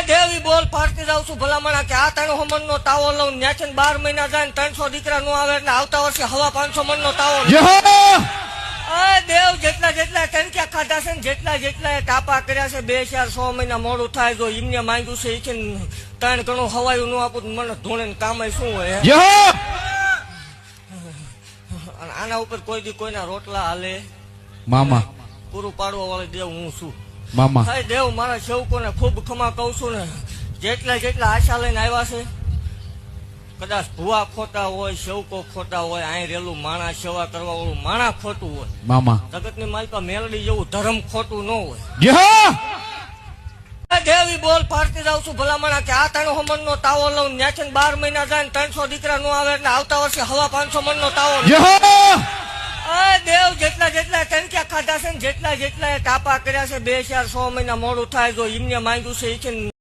દેવી બોલ પાડતી જાઉં છું ભલામણા કે આ 3 મણ નો તાવો લઉં ન્યાચન 12 મહિના જાય 300 દીકરા નો આવે એટલે આવતા વર્ષે 550 મણ નો તાવો દેવ જેટલા ટંક્યા ખાધા છે ને જેટલા તાપા કર્યા છે 2 4 6 મહિના મોડું થાય જો એમને માંગ્યું છે એ છે 3 ગણું હવાયું નું આપું મને ધોણે કામ શું હોય આના ઉપર કોઈ દી કોઈના રોટલા હાલે મામા પૂરું પાડવા વાળી દેવ હું છું મામા હા દેવ મારા સેવકોને ખૂબ ખમા કહું છું ને જેટલા આશા લઈને આવ્યા છે કદાચ ભુવા ખોટા હોય સેવકો ખોટા હોય અહીં રેલું માણા સેવા કરવા વાળું માણા ખોટું હોય મામા જગતની માલિકા મેલડી જેવું ધર્મ ખોટું ન હોય દેવી બોલ પાડતી જાઉં છું ભલામણા કે આ 3 મણ નો તાવો લઉં ન્યાચન 12 મહિના જાય 300 દીકરા નો આવે એટલે આવતા વર્ષે 550 મણ નો તાવો દેવ જેટલા ટંક્યા ખાધા છે ને જેટલા તાપા કર્યા છે 2 4 6 મહિના મોડું થાય જો એમને માંગ્યું છે એ છે